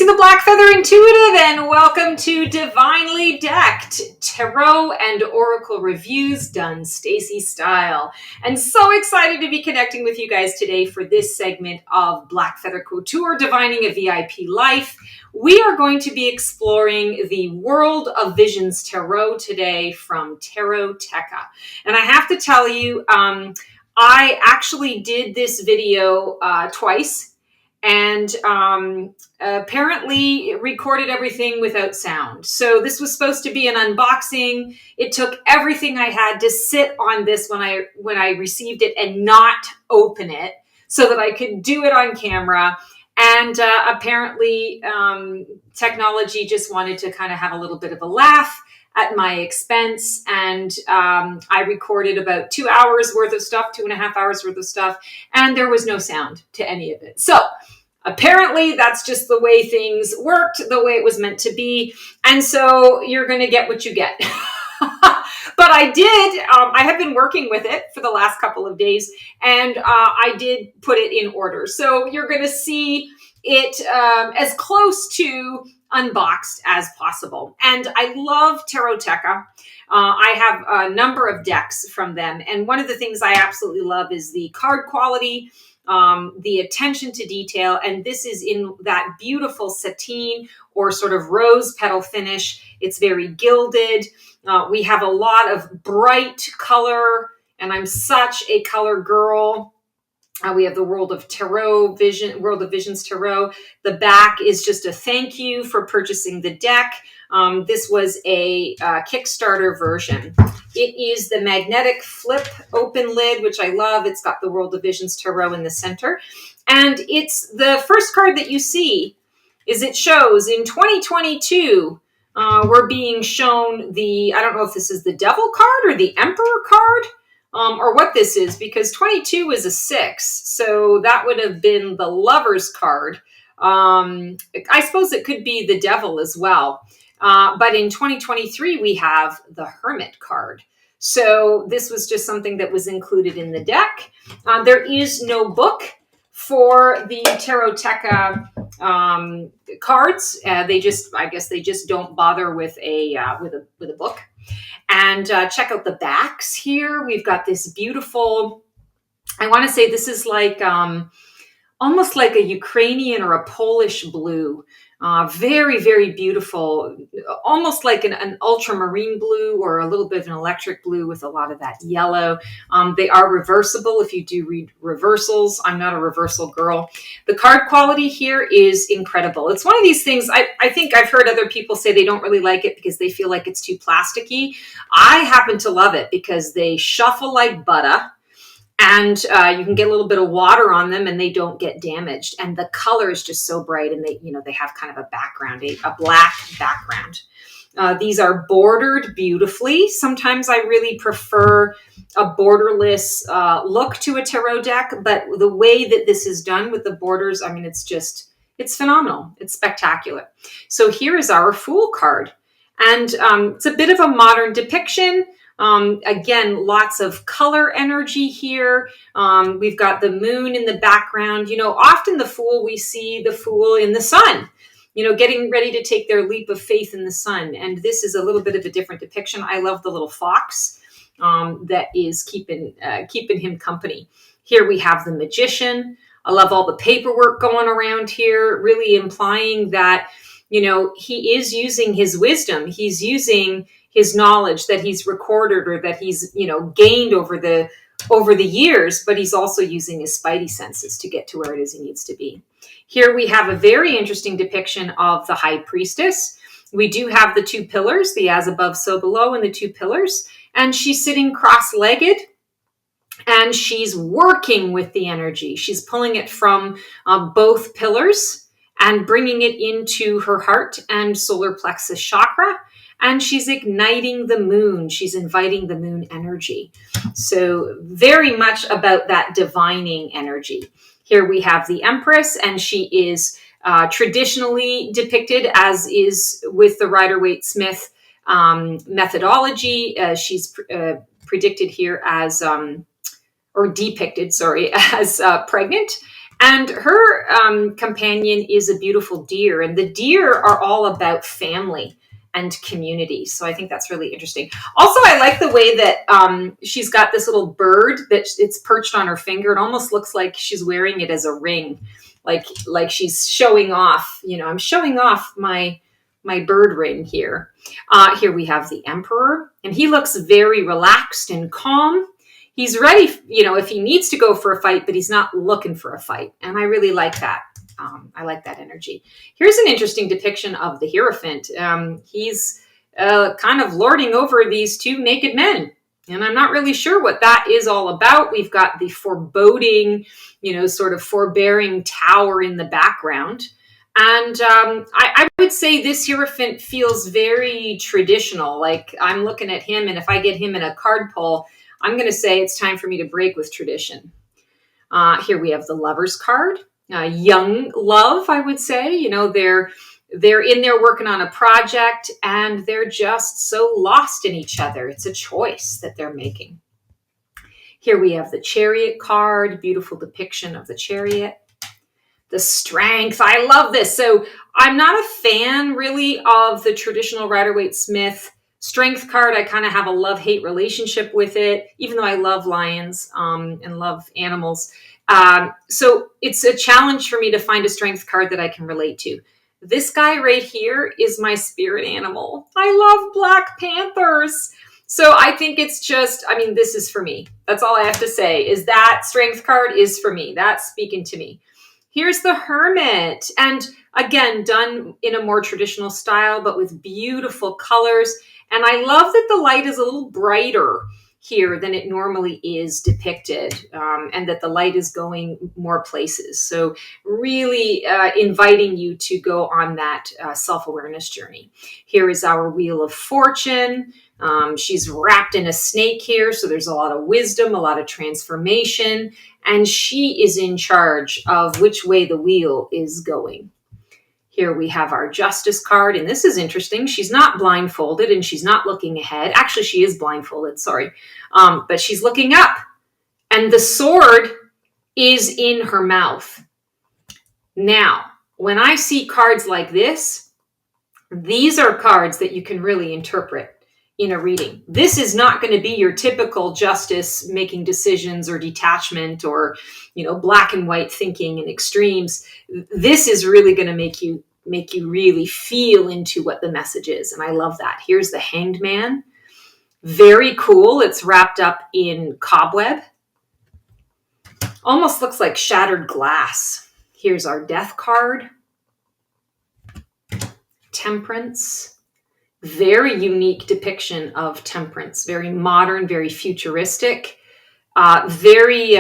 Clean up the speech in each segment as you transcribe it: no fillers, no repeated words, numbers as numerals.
the Black Feather Intuitive, and welcome to Divinely Decked Tarot and Oracle Reviews done Stacey style. And so excited to be connecting with you guys today for this segment of Black Feather Couture, Divining a VIP Life. We are going to be exploring the World of Visions Tarot today from Taroteka. And I have to tell you, I actually did this video twice. And apparently recorded everything without sound. So this was supposed to be an unboxing. It took everything I had to sit on this when I received it and not open it so that I could do it on camera. And apparently technology just wanted to kind of have a little bit of a laugh at my expense. And I recorded about 2 hours worth of stuff, 2.5 hours worth of stuff, and there was no sound to any of it. So apparently that's just the way things worked, the way it was meant to be. And so you're going to get what you get. But I have been working with it for the last couple of days, and I did put it in order. So you're going to see it as close to unboxed as possible. And I love Taroteka. I have a number of decks from them. And one of the things I absolutely love is the card quality, the attention to detail. And this is in that beautiful sateen or sort of rose petal finish. It's very gilded. We have a lot of bright color, and I'm such a color girl. We have the World of Visions Tarot. The back is just a thank you for purchasing the deck. This was a Kickstarter version. It is the magnetic flip open lid, which I love. It's got the World of Visions Tarot in the center. And it's the first card that you see is it shows in 2022, we're being shown I don't know if this is the Devil card or the Emperor card. Or what this is, because 22 is a 6, so that would have been the Lover's card. I suppose it could be the Devil as well. But in 2023, we have the Hermit card. So this was just something that was included in the deck. There is no book for the Taroteka cards. I guess they just don't bother with a book. And check out the backs here. We've got this beautiful, I want to say this is like almost like a Ukrainian or a Polish blue. Very, very beautiful, almost like an ultramarine blue or a little bit of an electric blue with a lot of that yellow. They are reversible if you do read reversals. I'm not a reversal girl. The card quality here is incredible. It's one of these things, I think I've heard other people say they don't really like it because they feel like it's too plasticky. I happen to love it because they shuffle like butter. And you can get a little bit of water on them and they don't get damaged. And the color is just so bright, and they have kind of a background, a black background. These are bordered beautifully. Sometimes I really prefer a borderless look to a tarot deck, but the way that this is done with the borders, I mean, it's phenomenal. It's spectacular. So here is our Fool card. And it's a bit of a modern depiction. Again, lots of color energy here. We've got the moon in the background. Often we see the Fool in the sun, getting ready to take their leap of faith in the sun. And this is a little bit of a different depiction. I love the little fox that is keeping him company. Here we have the Magician. I love all the paperwork going around here, really implying that, he is using his wisdom. He's using his knowledge that he's recorded or that he's, gained over the years, but he's also using his spidey senses to get to where it is he needs to be. Here we have a very interesting depiction of the High Priestess. We do have the two pillars, the as above, so below, and the two pillars, and she's sitting cross-legged. And she's working with the energy. She's pulling it from both pillars and bringing it into her heart and solar plexus chakra. And she's igniting the moon. She's inviting the moon energy. So very much about that divining energy. Here we have the Empress, and she is traditionally depicted, as is with the Rider-Waite-Smith methodology. She's predicted here as, or depicted, sorry, as pregnant. And her companion is a beautiful deer, and the deer are all about family and community. So I think that's really interesting. Also, I like the way that she's got this little bird that it's perched on her finger. It almost looks like she's wearing it as a ring, like she's showing off. You know, I'm showing off my bird ring here. Here we have the emperor, and he looks very relaxed and calm. He's ready, you know, if he needs to go for a fight, but he's not looking for a fight. And I really like that. I like that energy. Here's an interesting depiction of the Hierophant. He's kind of lording over these two naked men. And I'm not really sure what that is all about. We've got the foreboding, you know, sort of forbearing tower in the background. And I would say this Hierophant feels very traditional. Like I'm looking at him, and if I get him in a card pull, I'm going to say it's time for me to break with tradition. Here we have the Lover's card. Young love, I would say. You know, they're in there working on a project, and they're just so lost in each other. It's a choice that they're making. Here we have the Chariot card. Beautiful depiction of the Chariot. The Strength. I love this. So I'm not a fan really of the traditional Rider-Waite-Smith Strength card. I kind of have a love-hate relationship with it, even though I love lions and love animals. So it's a challenge for me to find a Strength card that I can relate to. This guy right here is my spirit animal. I love Black Panthers. So I think it's just, I mean, this is for me. That's all I have to say, is that Strength card is for me. That's speaking to me. Here's the Hermit. And again, done in a more traditional style, but with beautiful colors. And I love that the light is a little brighter here than it normally is depicted, and that the light is going more places. So really inviting you to go on that self-awareness journey. Here is our Wheel of Fortune. She's wrapped in a snake here, so there's a lot of wisdom, a lot of transformation, and she is in charge of which way the wheel is going. Here we have our Justice card, and this is interesting. She's not blindfolded, and she's not looking ahead. Actually, she is blindfolded, sorry. But she's looking up, and the sword is in her mouth. Now, when I see cards like this, these are cards that you can really interpret in a reading. This is not going to be your typical justice making decisions or detachment or, you know, black and white thinking and extremes. This is really going to make you really feel into what the message is. And I love that. Here's the Hanged Man. Very cool. It's wrapped up in cobweb. Almost looks like shattered glass. Here's our Death card. Temperance. Very unique depiction of temperance. Very modern, very futuristic. Very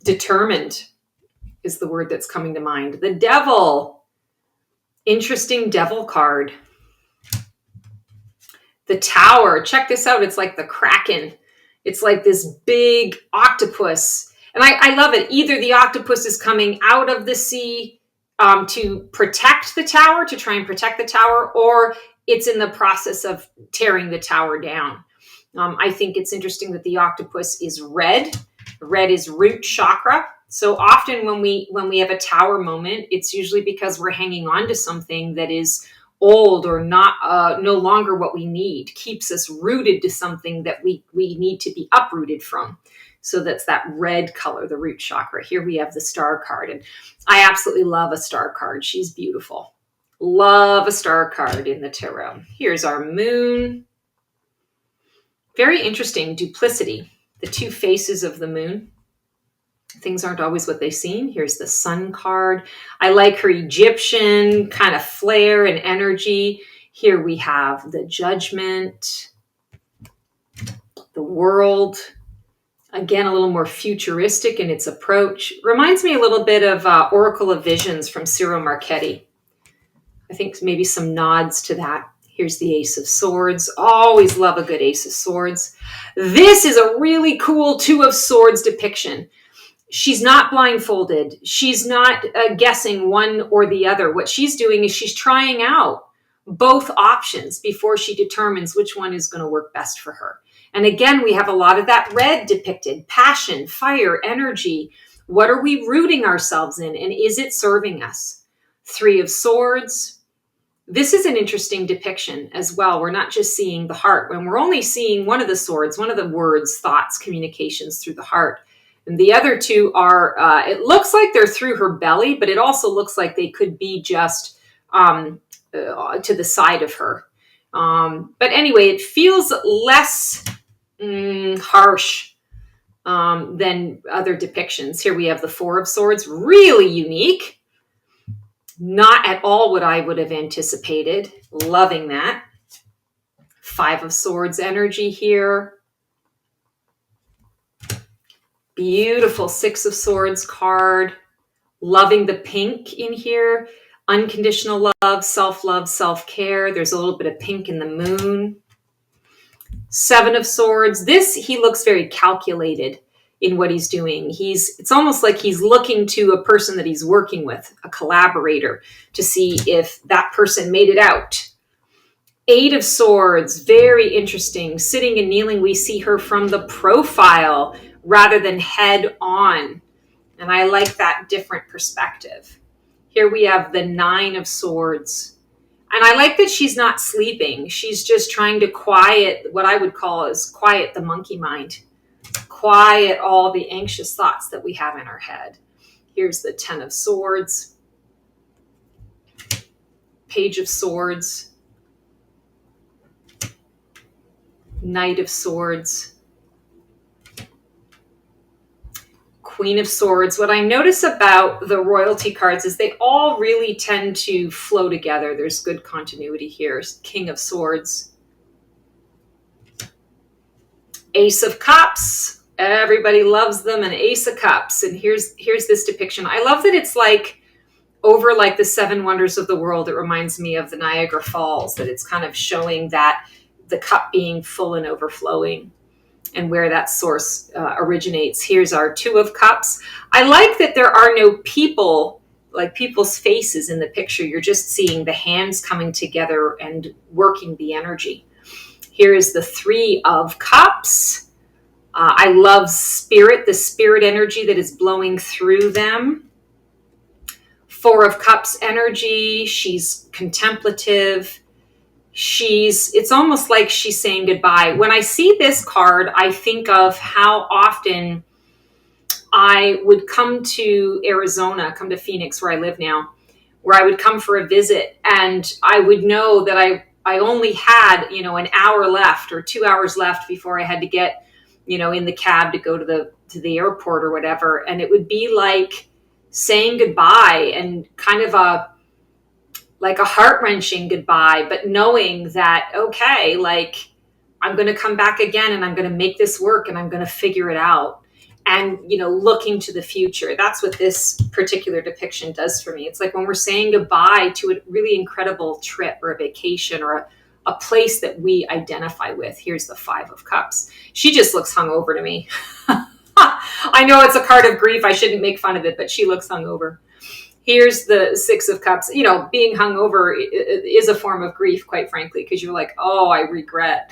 determined is the word that's coming to mind. The Devil. Interesting Devil card. The Tower. Check this out. It's like the Kraken. It's like this big octopus. And I love it. Either the octopus is coming out of the sea to protect the tower, to try and protect the tower, or it's in the process of tearing the tower down. I think it's interesting that the octopus is red. Red is root chakra. So often when we have a tower moment, it's usually because we're hanging on to something that is old or not no longer what we need, keeps us rooted to something that we need to be uprooted from. So that's that red color, the root chakra. Here we have the Star card, and I absolutely love a Star card. She's beautiful. Love a Star card in the tarot. Here's our Moon. Very interesting. Duplicity. The two faces of the moon. Things aren't always what they seem. Here's the Sun card. I like her Egyptian kind of flair and energy. Here we have the Judgment, the World. Again, a little more futuristic in its approach. Reminds me a little bit of Oracle of Visions from Ciro Marchetti. I think maybe some nods to that. Here's the Ace of Swords. Always love a good Ace of Swords. This is a really cool Two of Swords depiction. She's not blindfolded. She's not guessing one or the other. What she's doing is she's trying out both options before she determines which one is going to work best for her. And again, we have a lot of that red depicted. Passion, fire, energy, What are we rooting ourselves in? And is it serving us? Three of Swords. This is an interesting depiction as well. We're not just seeing the heart. When we're only seeing one of the swords, one of the words, thoughts, communications through the heart. And the other two are, it looks like they're through her belly, but it also looks like they could be just to the side of her. But anyway, it feels less harsh than other depictions. Here we have the Four of Swords, really unique. Not at all what I would have anticipated. Loving that. Five of Swords energy here. Beautiful Six of Swords card. Loving the pink in here. Unconditional love, self-love, self-care. There's a little bit of pink in the moon. Seven of Swords. This, he looks very calculated in what he's doing. It's almost like he's looking to a person that he's working with, a collaborator, to see if that person made it out. Eight of Swords, very interesting. Sitting and kneeling, we see her from the profile rather than head on. And I like that different perspective. Here we have the Nine of Swords. And I like that she's not sleeping. She's just trying to quiet, what I would call is quiet the monkey mind. Quiet all the anxious thoughts that we have in our head. Here's the Ten of Swords. Page of Swords. Knight of Swords. Queen of Swords. What I notice about the royalty cards is they all really tend to flow together. There's good continuity here. King of Swords. Ace of Cups. Everybody loves them. An Ace of Cups. And here's this depiction. I love that it's like over like the Seven Wonders of the World. It reminds me of the Niagara Falls, that it's kind of showing that the cup being full and overflowing, and where that source originates. Here's our Two of Cups. I like that there are no people, like people's faces in the picture. You're just seeing the hands coming together and working the energy. Here is the Three of Cups. I love spirit, the spirit energy that is blowing through them. Four of Cups energy. She's contemplative. It's almost like she's saying goodbye. When I see this card, I think of how often I would come to Arizona, come to Phoenix, where I live now, where I would come for a visit, and I would know that I only had, an hour left or 2 hours left before I had to get, in the cab to go to the airport or whatever. And it would be like saying goodbye, and kind of a heart-wrenching goodbye, but knowing that, okay, like I'm going to come back again and I'm going to make this work and I'm going to figure it out. And, looking to the future. That's what this particular depiction does for me. It's like when we're saying goodbye to a really incredible trip or a vacation or a place that we identify with. Here's the Five of Cups. She just looks hungover to me. I know it's a card of grief. I shouldn't make fun of it, but she looks hungover. Here's the Six of Cups. Being hungover is a form of grief, quite frankly, because you're like, oh, I regret.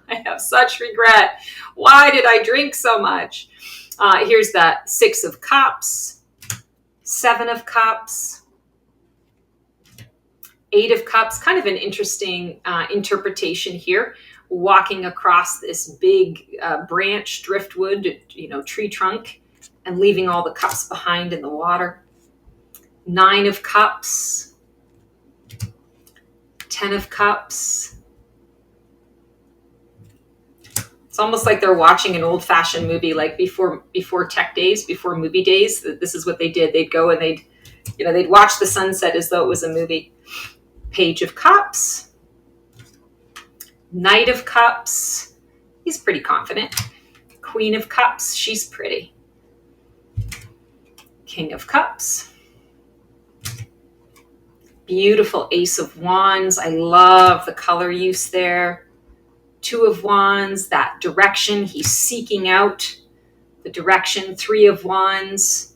I have such regret. Why did I drink so much? Here's that Six of Cups, Seven of Cups, Eight of Cups. Kind of an interesting interpretation here. Walking across this big branch, driftwood, tree trunk, and leaving all the cups behind in the water. Nine of Cups, 10 of Cups. It's almost like they're watching an old-fashioned movie, like before tech days, before movie days. This is what they did. They'd go and they'd watch the sunset as though it was a movie. Page of Cups, Knight of Cups. He's pretty confident. Queen of Cups. She's pretty. King of Cups. Beautiful Ace of Wands. I love the color use there. Two of Wands, that direction. He's seeking out the direction. Three of Wands.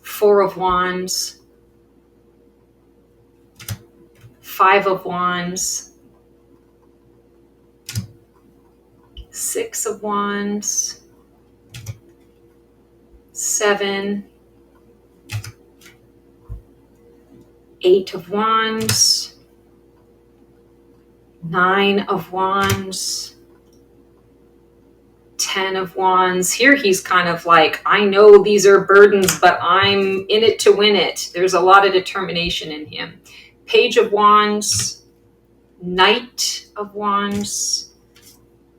Four of Wands. Five of Wands. Six of Wands. 7, 8 of Wands, 9 of Wands, 10 of Wands. Here he's kind of like, I know these are burdens, but I'm in it to win it. There's a lot of determination in him. Page of Wands, Knight of Wands.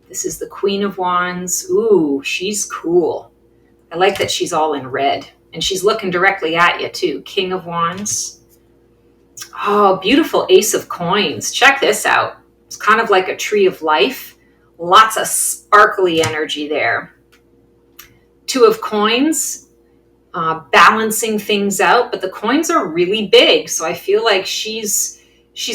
This is the Queen of Wands. Ooh, she's cool. I like that she's all in red. And she's looking directly at you too. King of Wands. Oh, beautiful Ace of Coins. Check this out. It's kind of like a tree of life. Lots of sparkly energy there. 2 of Coins, balancing things out, but the coins are really big. So I feel like she's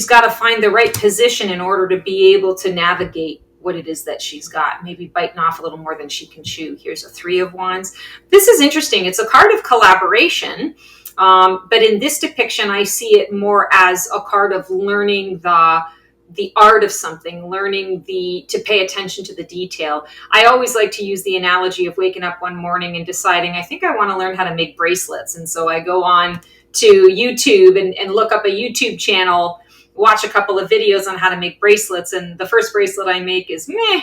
got to find the right position in order to be able to navigate what it is that she's got. Maybe biting off a little more than she can chew. Here's a 3 of Wands. This is interesting. It's a card of collaboration. But in this depiction, I see it more as a card of learning the art of something, learning to pay attention to the detail. I always like to use the analogy of waking up one morning and deciding, I think I want to learn how to make bracelets. And so I go on to YouTube and look up a YouTube channel, watch a couple of videos on how to make bracelets. And the first bracelet I make is meh.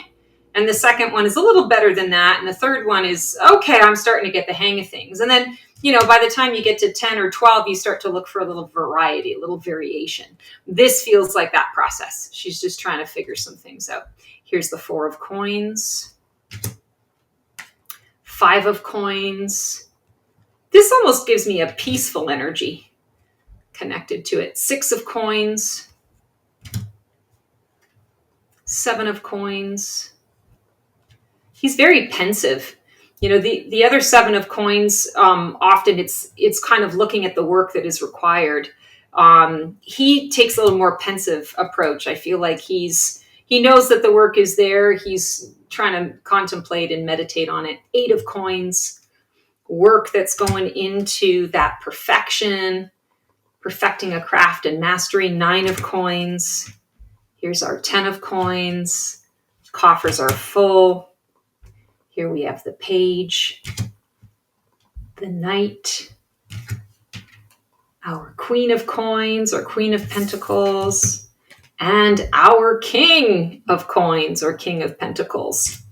And the second one is a little better than that. And the third one is, okay, I'm starting to get the hang of things. And then, by the time you get to 10 or 12, you start to look for a little variety, a little variation. This feels like that process. She's just trying to figure some things out. Here's the 4 of Coins, 5 of Coins. This almost gives me a peaceful energy connected to it. 6 of Coins, 7 of Coins. He's very pensive. The other 7 of Coins, often it's kind of looking at the work that is required. He takes a little more pensive approach. I feel like he knows that the work is there. He's trying to contemplate and meditate on it. 8 of Coins, work that's going into that perfection, perfecting a craft and mastery. 9 of Coins. Here's our 10 of Coins. Coffers are full. Here we have the Page, the Knight, our Queen of Coins or Queen of Pentacles, and our King of Coins or King of Pentacles.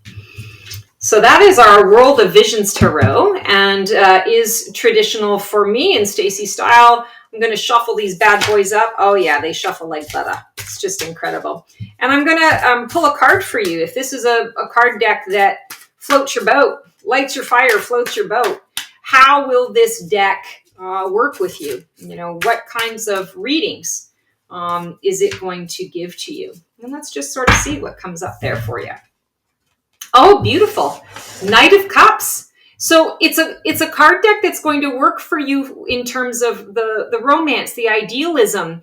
So that is our World of Visions Tarot, and is traditional for me in Stacey style. I'm going to shuffle these bad boys up. Oh yeah, they shuffle like butter. It's just incredible. And I'm going to pull a card for you. If this is a card deck that floats your boat, lights your fire, floats your boat, how will this deck work with you? What kinds of readings is it going to give to you? And let's just sort of see what comes up there for you. Oh, beautiful. Knight of Cups. So it's a card deck that's going to work for you in terms of the romance, the idealism,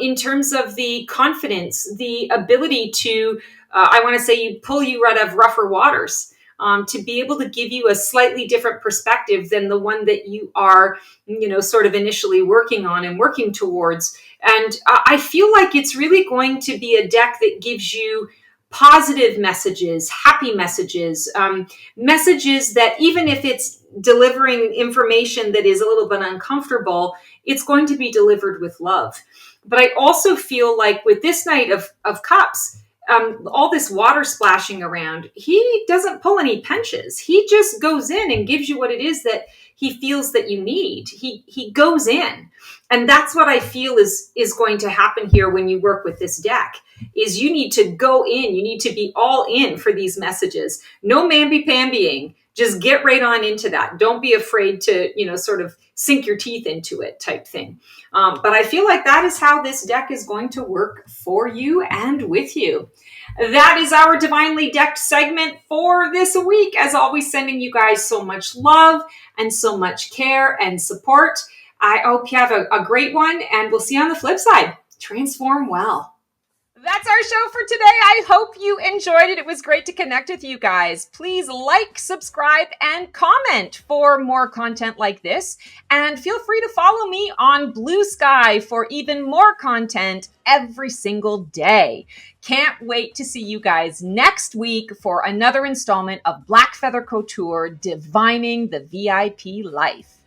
in terms of the confidence, the ability to, I want to say, pull you out of rougher waters. To be able to give you a slightly different perspective than the one that you are, sort of initially working on and working towards. And I feel like it's really going to be a deck that gives you positive messages, happy messages, messages that even if it's delivering information that is a little bit uncomfortable, it's going to be delivered with love. But I also feel like with this Knight of Cups, all this water splashing around, he doesn't pull any punches. He just goes in and gives you what it is that he feels that you need. He goes in. And that's what I feel is going to happen here when you work with this deck, is you need to go in. You need to be all in for these messages. No mamby-pambying. Just get right on into that. Don't be afraid to, sort of sink your teeth into it type thing. But I feel like that is how this deck is going to work for you and with you. That is our Divinely Decked segment for this week. As always, sending you guys so much love and so much care and support. I hope you have a great one, and we'll see you on the flip side. Transform well. That's our show for today. I hope you enjoyed it. It was great to connect with you guys. Please like, subscribe, and comment for more content like this. And feel free to follow me on Blue Sky for even more content every single day. Can't wait to see you guys next week for another installment of Black Feather Couture, Divining the VIP Life.